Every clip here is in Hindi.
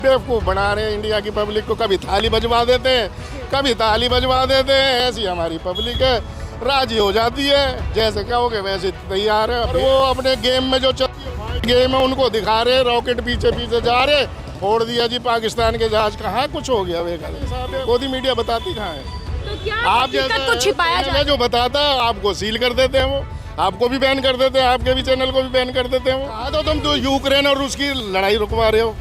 बेवकूफ़ बना रहे हैं इंडिया की पब्लिक को। कभी थाली बजवा देते हैं, कभी ताली बजवा देते हैं। ऐसी हमारी पब्लिक है, राजी हो जाती है, जैसे कहोगे वैसे तैयार है। और वो अपने गेम में जो गेम है उनको दिखा रहे, रॉकेट पीछे पीछे जा रहे। फोड़ दिया जी पाकिस्तान के जहाज, कहाँ कुछ हो गया वे गोदी मीडिया बताती कहाँ है। तो क्या आप हकीकत को छिपाया जा रहा है? जो बताता है आपको सील कर देते हैं, वो आपको भी बैन कर देते हैं, आपके भी चैनल को भी बैन कर देते हैं। कहा तो तुम तो यूक्रेन और रूस की लड़ाई रुकवा रहे हो,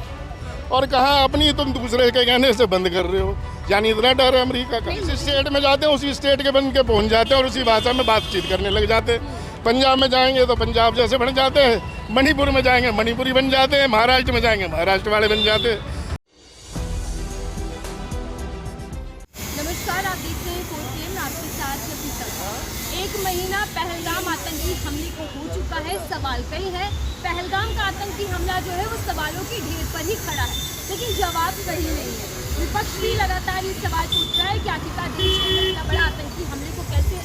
और कहा अपनी तुम दूसरे के कहने से बंद कर रहे हो। यानी इतना डर है अमेरिका का। जिस स्टेट में जाते हैं उसी स्टेट के बन के पहुंच जाते हैं और उसी भाषा में बातचीत करने लग जाते हैं। पंजाब में जाएंगे तो पंजाब जैसे बन जाते हैं, मणिपुर में जाएंगे मणिपुरी बन जाते हैं, महाराष्ट्र में जाएंगे महाराष्ट्र वाले बन जाते हैं। नमस्कार, आप देख रहे हैं 4PM, आपके साथ एक महीना पहलगाम आतंकी हमले को हो चुका है। सवाल कई है, पहलगाम का आतंकी हमला जो है वो सवालों की ढेर पर ही खड़ा है, लेकिन जवाब सही नहीं है। विपक्ष भी लगातार ये सवाल पूछ रहा है कि आखिरकार देश के इतना बड़ा आतंकी हमले को कैसे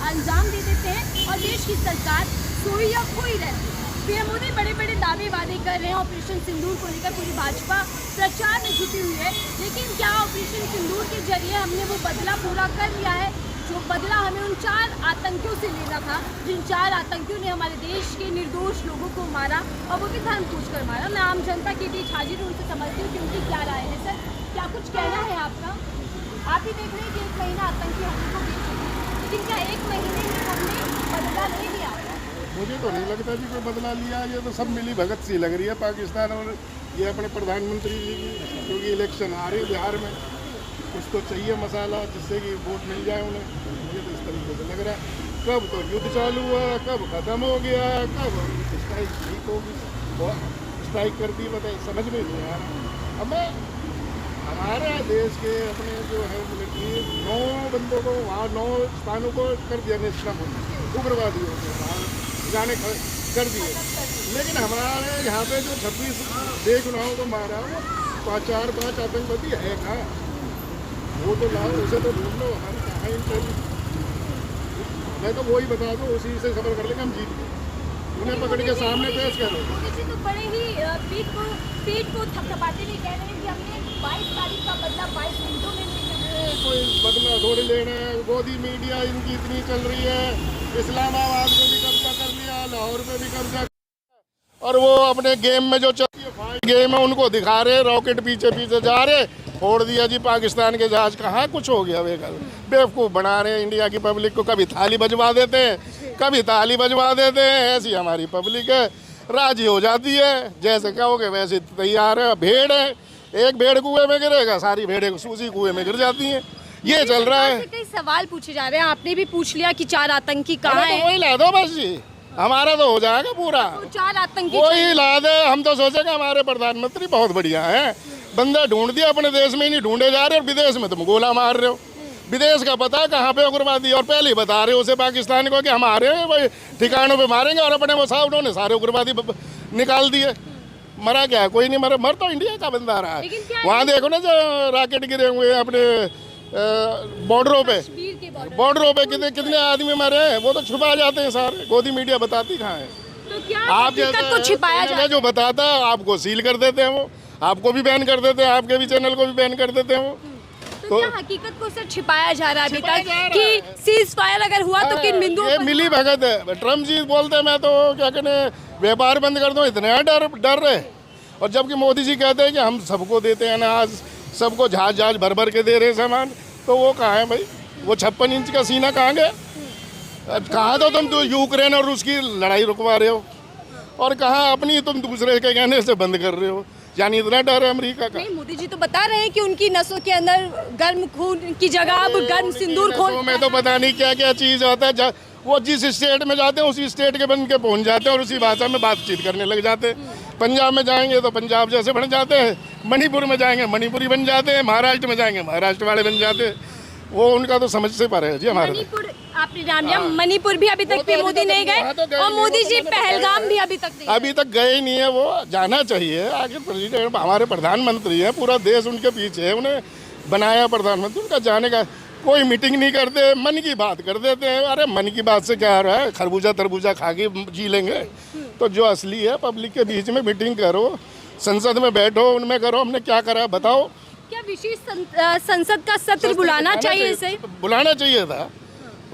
अंजाम दे देते हैं और देश की सरकार सोई या खोई रहती है। पीएम मोदी बड़े बड़े दावे वादे कर रहे हैं। ऑपरेशन सिंदूर को लेकर पूरी भाजपा प्रचार में जुटी हुई है, लेकिन क्या ऑपरेशन सिंदूर के जरिए हमने वो बदला पूरा कर लिया है जो बदला हमें उन 4 आतंकियों से लेना था, जिन 4 आतंकियों ने हमारे देश के निर्दोष लोगों को मारा और वो भी धर्म पूछ कर मारा। मैं आम जनता के बीच हाजिर हूँ, उनसे समझती हूँ कि उनकी क्या राय है। सर, क्या कुछ कहना है आपका? आप ही देख रहे हैं कि 1 महीना आतंकी हमले को बीत चुका है, लेकिन क्या 1 महीने में हमने बदला नहीं लिया? मुझे तो नहीं लगता जी कोई बदला लिया। ये तो सब मिली भगत सी लग रही है पाकिस्तान और ये अपने प्रधानमंत्री जी की, क्योंकि इलेक्शन आ रही है बिहार में, कुछ तो चाहिए मसाला जिससे कि वोट मिल जाए उन्हें। मुझे तो इस तरीके से लग रहा है। कब तो युद्ध चालू हुआ, कब खत्म हो गया, कब स्ट्राइक ठीक होगी, स्ट्राइक कर दी, बताइए, समझ में नहीं आ रहा। अब हमारे देश के अपने जो है मिलिट्री 9 बंदों को वहाँ 9 स्थानों को कर दिया निष्क्रम, उग्रवादियों को वहाँ जाने कर दिए। लेकिन हमारे यहाँ पे जो 26 बेगुनाहों को मारा, वो 4-5 आतंकवादी है कहाँ? वो तो लाओ, उसे तो ढूंढ लो। हमारे कहाँ इंटरव्यू, मैं तो वही बता दूँ, उसी से खबर कर लेंगे हम जीत गए। उन्हें पकड़ के सामने पेश करो। तो बड़े ही पीठ को थपथपाते हुए कह रहे हैं कि हमने 22 तारीख का बदला 22 मिनटों में नहीं। कोई बदला थोड़ी लेना है। गोदी मीडिया इनकी इतनी चल रही है, इस्लामाबाद पे भी कब्जा कर लिया, लाहौर पे भी कब्जा, और वो अपने गेम में जो चलती है गेम है उनको दिखा रहे, रॉकेट पीछे पीछे जा रहे। फोड़ दिया जी पाकिस्तान के जहाज, कहाँ कुछ हो गया वे। बेवकूफ़ बना रहे हैं इंडिया की पब्लिक को। कभी थाली बजवा देते हैं, कभी ताली बजवा देते हैं। ऐसी हमारी पब्लिक है, राजी हो जाती है, जैसे कहोगे वैसे तैयार है। भेड़ है, एक भेड़ कुएं में गिरेगा, सारी भेड़ें उसी कुएं में गिर जाती हैं। ये चल रहा है। कई सवाल पूछे जा रहे हैं, आपने भी पूछ लिया कि 4 आतंकी कहाँ हैं? तो वही ला दो बस जी, हमारा तो हो जाएगा पूरा। तो 4 आतंकी वही ला दे। हम तो सोचेंगे हमारे प्रधानमंत्री बहुत बढ़िया हैं, बंदा ढूंढ दिया, अपने देश में ही नहीं ढूंढे जा रहे, और विदेश में तुम गोला मार रहे हो। विदेश का पता कहाँ पे उग्रवादी, और पहले ही बता रहे हो उसे पाकिस्तान को कि हमारे भाई ठिकानों पे मारेंगे, और अपने वो साहब उन्होंने सारे उग्रवादी निकाल दिए। मरा क्या, कोई नहीं मरा, मर तो इंडिया का बंदा रहा है। वहाँ देखो ना जो रॉकेट गिरे हुए अपने बॉर्डरों पे कितने आदमी मरे हैं, वो तो छुपा जाते हैं सारे। गोदी मीडिया बताती कहाँ है। तो क्या आप हकीकत को छिपाया जा रहा है? जो बताता है आपको सील कर देते हैं, वो आपको भी बैन कर देते हैं, आपके भी चैनल को भी बैन कर देते हैं वो। तो क्या हकीकत को सर छिपाया जा रहा है अभी तक कि सीज फायर अगर हुआ तो किन बिंदुओं ये पर? मिली भगत है। ट्रम्प जी बोलते हैं मैं तो क्या कहने व्यापार बंद कर दूं, इतने डर रहे, और जबकि मोदी जी कहते हैं कि हम सबको देते हैं अनाज, सबको जहाज भर भर के दे रहे सामान, तो वो कहाँ है भाई? वो 56 इंच का सीना कहाँ गया? कहा तो तुम तो यूक्रेन और रूस की लड़ाई रुकवा रहे हो, और कहा अपनी तुम दूसरे के कहने से बंद कर रहे हो। यानी इतना डर है अमेरिका का। नहीं, मोदी जी तो बता रहे हैं कि उनकी नसों के अंदर गर्म खून की जगह अब गर्म सिंदूर खोल में तो पता नहीं क्या क्या चीज़ होता है। वो जिस स्टेट में जाते हैं उसी स्टेट के बन के पहुंच जाते हैं और उसी भाषा में बातचीत करने लग जाते हैं। पंजाब में जाएंगे तो पंजाब जैसे बन जाते हैं, मणिपुर में जाएंगे मणिपुरी बन जाते हैं, महाराष्ट्र में जाएंगे महाराष्ट्र वाले बन जाते हैं। वो उनका तो समझ से पर है जी। हमारे मणिपुर आपने नाम लिया, मणिपुर भी अभी तक पीएम मोदी नहीं गए, और मोदी जी पहलगाम भी अभी तक गए ही नहीं है। वो जाना चाहिए, आखिर प्रेसिडेंट हमारे प्रधानमंत्री हैं, पूरा देश उनके पीछे है, उन्हें बनाया प्रधानमंत्री, उनका जाने का कोई मीटिंग नहीं करते, मन की बात कर देते हैं। अरे मन की बात से क्या हो रहा है, खरबूजा तरबूजा खा के जी लेंगे। तो जो असली है पब्लिक के बीच में मीटिंग करो, संसद में बैठो, उनमें करो, हमने क्या करा बताओ। क्या विशेष संसद का सत्र बुलाना चाहिए इसे? बुलाना चाहिए था,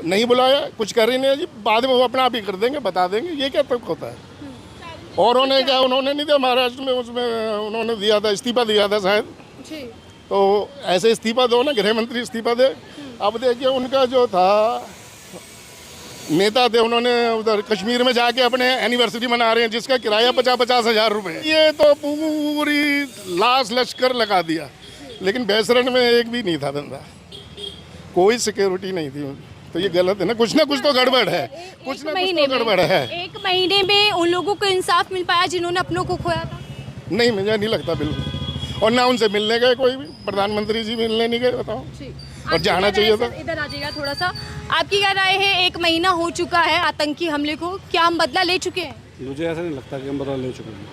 नहीं बुलाया, कुछ कर ही नहीं जी। बाद में वो अपना आप ही कर देंगे, बता देंगे, ये क्या तक होता है। और उन्होंने क्या, उन्होंने नहीं दिया महाराष्ट्र में, उसमें उन्होंने दिया था, इस्तीफा दिया था शायद। तो ऐसे इस्तीफा दो ना, गृह मंत्री इस्तीफा दे। अब देखिए उनका जो था नेता थे, उन्होंने उधर कश्मीर में जाके अपने एनिवर्सरी मना रहे हैं, जिसका किराया 50-50 हज़ार रुपये। ये तो पूरी लाश लश्कर लगा दिया, लेकिन बैसरन में एक भी नहीं था बंदा, कोई सिक्योरिटी नहीं थी। तो ये गलत है ना कुछ तो गड़बड़ है, कुछ ना कुछ तो गड़बड़ है। एक महीने में उन लोगों को इंसाफ मिल पाया जिन्होंने अपनों को खोया था? नहीं, मुझे नहीं लगता बिल्कुल। और ना उनसे मिलने गए कोई भी, प्रधानमंत्री जी मिलने नहीं गए, बताओ। और जाना चाहिए था। इधर आ जाइएगा थोड़ा सा। आपकी क्या राय है? 1 महीना हो चुका है आतंकी हमले को, क्या हम बदला ले चुके हैं? मुझे ऐसा नहीं लगता कि हम बदला ले चुके हैं।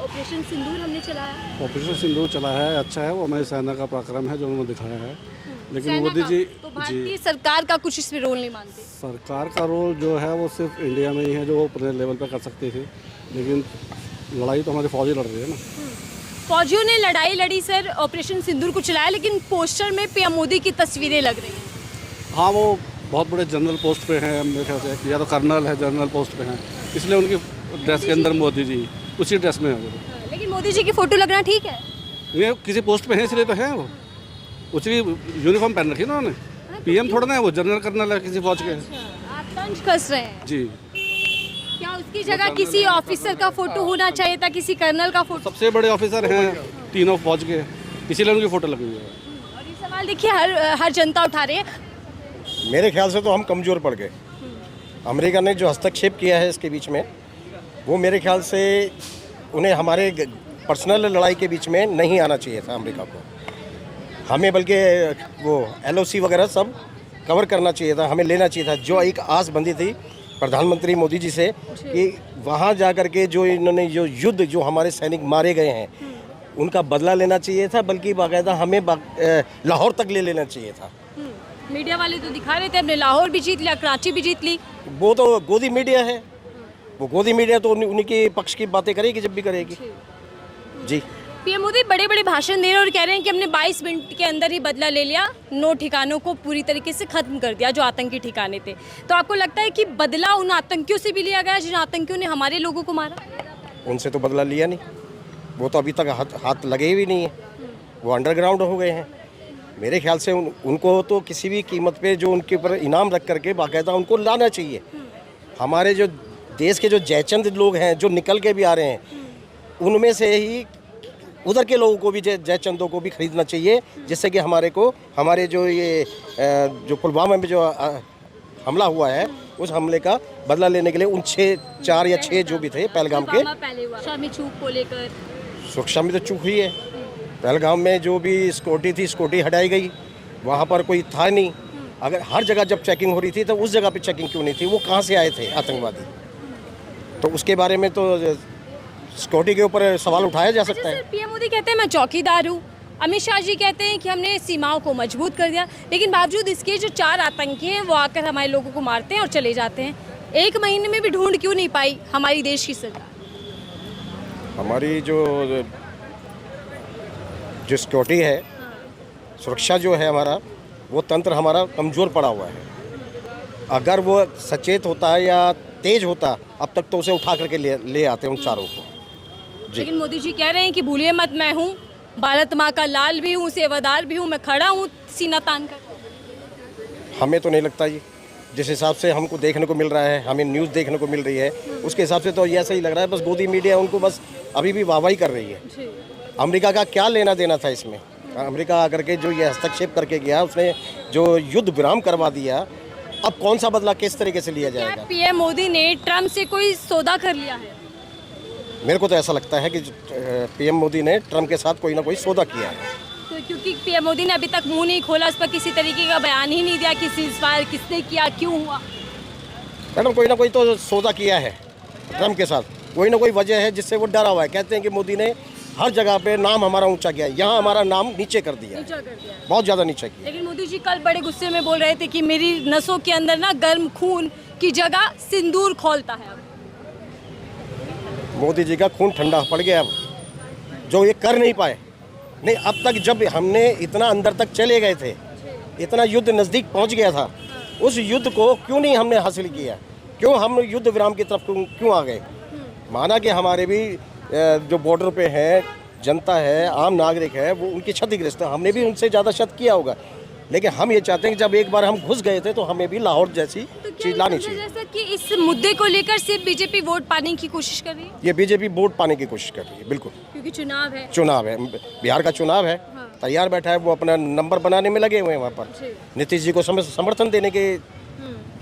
ऑपरेशन सिंदूर हमने चलाया, ऑपरेशन सिंदूर चला है, अच्छा है, वो हमारी सेना का पराक्रम है जो उन्होंने दिखाया है। लेकिन मोदी जी तो भारतीय सरकार का कुछ इसमें रोल नहीं मानते? सरकार का रोल जो है वो सिर्फ इंडिया में ही है, जो वो अपने लेवल पे कर सकती थी। लेकिन लड़ाई तो हमारी फौजी लड़ रही है ना। फौजियों ने लड़ाई लड़ी सर, ऑपरेशन सिंदूर को चलाया, लेकिन पोस्टर में पीएम मोदी की तस्वीरें लग रही हैं। हाँ, वो बहुत बड़े जनरल पोस्ट पे हैं मेरे ख्याल से, या तो कर्नल है, जनरल पोस्ट पे हैं, इसलिए उनकी ड्रेस के अंदर मोदी जी उसी ड्रेस में है वो। लेकिन मोदी जी की फोटो लगना ठीक है? ये किसी पोस्ट पे है इसलिए तो है, वो उसी यूनिफॉर्म पहन रखी ना उन्होंने। पीएम थोड़ा ना है वो, जनरल कर्नल है किसी फौज के। आप तंज कस रहे हैं जी। क्या उसकी जगह किसी ऑफिसर का फोटो होना चाहिए था, किसी कर्नल का फोटो? सबसे बड़े ऑफिसर हैं तीनों फौज के, इसीलिए उनकी फोटो लगी हुई है। और ये सवाल देखिए हर जनता उठा रही है। मेरे ख्याल से तो हम कमज़ोर पड़ गए। अमेरिका ने जो हस्तक्षेप किया है इसके बीच में, वो मेरे ख्याल से उन्हें हमारे पर्सनल लड़ाई के बीच में नहीं आना चाहिए था अमेरिका को। हमें बल्कि वो LOC वगैरह सब कवर करना चाहिए था, हमें लेना चाहिए था। जो एक आस बंधी थी प्रधानमंत्री मोदी जी से कि वहाँ जा कर के जो इन्होंने जो युद्ध जो हमारे सैनिक मारे गए हैं उनका बदला लेना चाहिए था, बल्कि बाकायदा हमें लाहौर तक ले लेना चाहिए था। मीडिया वाले तो दिखा रहे थे हमने लाहौर भी जीत लिया, कराची भी जीत ली। वो तो गोदी मीडिया है, वो गोदी मीडिया तो उन्हीं के पक्ष की बातें करेगी जब भी करेगी। जी। पीएम मोदी बड़े बड़े भाषण दे रहे हैं और कह रहे हैं कि हमने 22 मिनट के अंदर ही बदला ले लिया, 9 ठिकानों को पूरी तरीके से खत्म कर दिया जो आतंकी ठिकाने थे। तो आपको लगता है कि बदला उन आतंकियों से भी लिया गया जिन आतंकियों ने हमारे लोगों को मारा? उनसे तो बदला लिया नहीं, वो तो अभी तक हाथ लगे भी नहीं है, वो अंडरग्राउंड हो गए हैं। मेरे ख्याल से उनको तो किसी भी कीमत पे जो उनके ऊपर इनाम रख करके बाकायदा उनको लाना चाहिए। हमारे जो देश के जो जयचंद लोग हैं जो निकल के भी आ रहे हैं, उनमें से ही उधर के लोगों को भी जयचंदों को भी खरीदना चाहिए, जिससे कि हमारे जो ये जो पुलवामा में जो हमला हुआ है उस हमले का बदला लेने के लिए उन 4 या 6 जो भी थे पहलगाम के, शामी चूक को लेकर सुरक्षा में तो चूक हुई है। पहलगाम में जो भी सिक्योरिटी थी, सिक्योरिटी हटाई गई, वहाँ पर कोई था नहीं। अगर हर जगह जब चेकिंग हो रही थी तो उस जगह पे चेकिंग क्यों नहीं थी? वो कहाँ से आए थे आतंकवादी? तो उसके बारे में तो सिक्योरिटी के ऊपर सवाल उठाया जा सकता है। पीएम मोदी कहते हैं मैं चौकीदार हूँ, अमित शाह जी कहते हैं कि हमने सीमाओं को मजबूत कर दिया, लेकिन बावजूद इसके जो 4 आतंकी हैं वो आकर हमारे लोगों को मारते हैं और चले जाते हैं। 1 महीने में भी ढूंढ क्यों नहीं पाई हमारी देश की सरकार? हमारी जो सिक्योरिटी है, सुरक्षा जो है हमारा, वो तंत्र हमारा कमज़ोर पड़ा हुआ है। अगर वो सचेत होता या तेज होता, अब तक तो उसे उठा करके ले आते उन 4 को। लेकिन मोदी जी कह रहे हैं कि भूलिए मत, मैं हूँ भारत माँ का लाल भी हूँ, सेवादार भी हूँ, मैं खड़ा हूँ सीना तान कर। हमें तो नहीं लगता जी, जिस हिसाब से हमको देखने को मिल रहा है, हमें न्यूज़ देखने को मिल रही है, उसके हिसाब से तो ये ऐसा ही लग रहा है बस गोदी मीडिया उनको बस अभी भी वाहवाही कर रही है। अमेरिका का क्या लेना देना था इसमें? अमेरिका आकर के जो ये हस्तक्षेप करके गया, उसने जो युद्ध विराम करवा दिया, अब कौन सा बदला किस तरीके से लिया जाएगा? पीएम मोदी ने ट्रम्प से कोई सौदा कर लिया है? मेरे को तो ऐसा लगता है कि पीएम मोदी ने ट्रम्प के साथ कोई ना कोई सौदा किया है। तो क्योंकि पीएम मोदी ने अभी तक मुंह नहीं खोला, उस पर किसी तरीके का बयान ही नहीं दिया कि सीज़फायर किसने किया, क्यों हुआ? मैडम कोई ना कोई तो सौदा किया है ट्रम्प के साथ, कोई ना कोई वजह है जिससे वो डरा हुआ है। कहते हैं कि मोदी ने हर जगह पे नाम हमारा ऊंचा किया, यहाँ हमारा नाम नीचे कर दिया, बहुत ज़्यादा नीचे किया। लेकिन मोदी जी कल बड़े गुस्से में बोल रहे थे कि मेरी नसों के अंदर ना गर्म खून की जगह सिंदूर खौलता है। अब मोदी जी का खून ठंडा पड़ गया, अब जो ये कर नहीं पाए। नहीं, अब तक जब हमने इतना अंदर तक चले गए थे, इतना युद्ध नज़दीक पहुंच गया था, उस युद्ध को क्यों नहीं हमने हासिल किया? क्यों हम युद्ध विराम की तरफ क्यों आ गए? माना कि हमारे भी जो बॉर्डर पे है जनता है, आम नागरिक है, वो उनकी क्षतिग्रस्त है, हमने भी उनसे ज़्यादा क्षति किया होगा, लेकिन हम ये चाहते हैं कि जब एक बार हम घुस गए थे तो हमें भी लाहौर जैसी चीज़ लानी चाहिए। जैसा कि इस मुद्दे को लेकर सिर्फ बीजेपी वोट पाने की कोशिश कर रही है, ये बीजेपी वोट पाने की कोशिश कर रही है, बिल्कुल। क्योंकि चुनाव है, बिहार का चुनाव है, तैयार बैठा है, वो अपना नंबर बनाने में लगे हुए हैं वहाँ पर, नीतीश जी को समर्थन देने के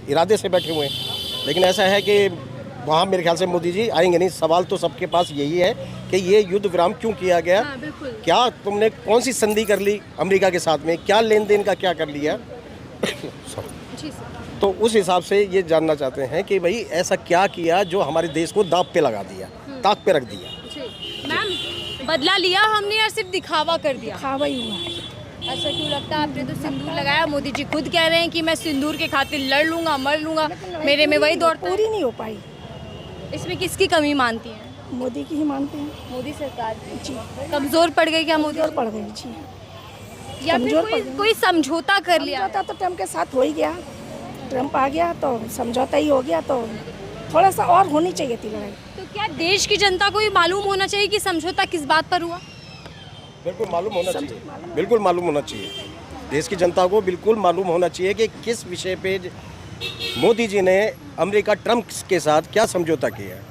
इरादे से बैठे हुए हैं। लेकिन ऐसा है कि वहाँ मेरे ख्याल से मोदी जी आएंगे नहीं। सवाल तो सबके पास यही है कि ये युद्ध विराम क्यों किया गया? क्या तुमने कौन सी संधि कर ली अमेरिका के साथ में? क्या लेन देन का क्या कर लिया? तो उस हिसाब से ये जानना चाहते हैं कि भाई ऐसा क्या किया जो हमारे देश को दांव पे लगा दिया, ताक पे रख दिया। मैम, बदला लिया हमने या सिर्फ दिखावा कर दिया? दिखावा ही हुआ है। ऐसा क्यों लगता है? आपने तो सिंदूर लगाया, मोदी जी खुद कह रहे हैं कि मैं सिंदूर के खातिर लड़ लूंगा, मर लूंगा, मेरे में वही दौड़ता है। पूरी नहीं हो पाई। इसमें किसकी कमी मानती हैं? मोदी की ही मानते हैं। मोदी सरकार की कमजोर पड़ गई क्या मोदी? कमजोर पड़ गई जी, या फिर कमजोर पड़ गई। कोई समझौता कर लिया? समझौता तो ट्रम्प के साथ हो ही गया, ट्रम्प आ गया तो समझौता ही हो गया, तो थोड़ा सा और होनी चाहिए थी लड़ाई। तो क्या देश की जनता को ये मालूम होना चाहिए कि समझौता किस बात पर हुआ? बिल्कुल मालूम होना चाहिए, बिल्कुल मालूम होना चाहिए। देश की जनता को बिल्कुल मालूम होना चाहिए कि किस विषय पे मोदी जी ने अमेरिका ट्रम्प के साथ क्या समझौता किया है।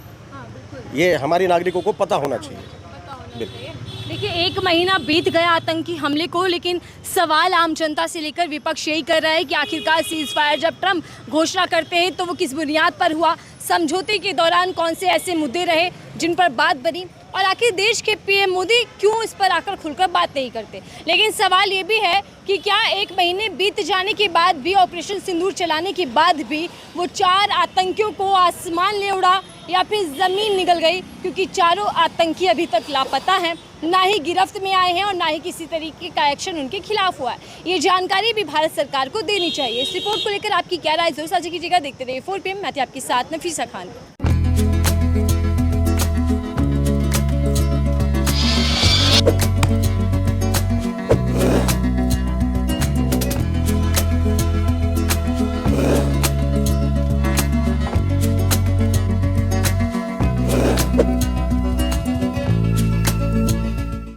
ये हमारे नागरिकों को पता होना चाहिए। देखिए, 1 महीना बीत गया आतंकी हमले को, लेकिन सवाल आम जनता से लेकर विपक्ष यही कर रहा है कि आखिरकार सीज फायर जब ट्रम्प घोषणा करते हैं तो वो किस बुनियाद पर हुआ? समझौते के दौरान कौन से ऐसे मुद्दे रहे जिन पर बात बनी? और आखिर देश के पीएम मोदी क्यों इस पर आकर खुलकर बात नहीं करते? लेकिन सवाल ये भी है कि क्या 1 महीने बीत जाने के बाद भी, ऑपरेशन सिंदूर चलाने के बाद भी, वो 4 आतंकियों को आसमान ले उड़ा या फिर ज़मीन निगल गई? क्योंकि चारों आतंकी अभी तक लापता हैं, ना ही गिरफ्त में आए हैं और ना ही किसी तरीके का एक्शन उनके खिलाफ हुआ है। ये जानकारी भी भारत सरकार को देनी चाहिए। इस रिपोर्ट को लेकर आपकी क्या राय? जरूर साझा कीजिएगा। देखते रहिए 4 PM। मैं थी आपके साथ नफीसा खान।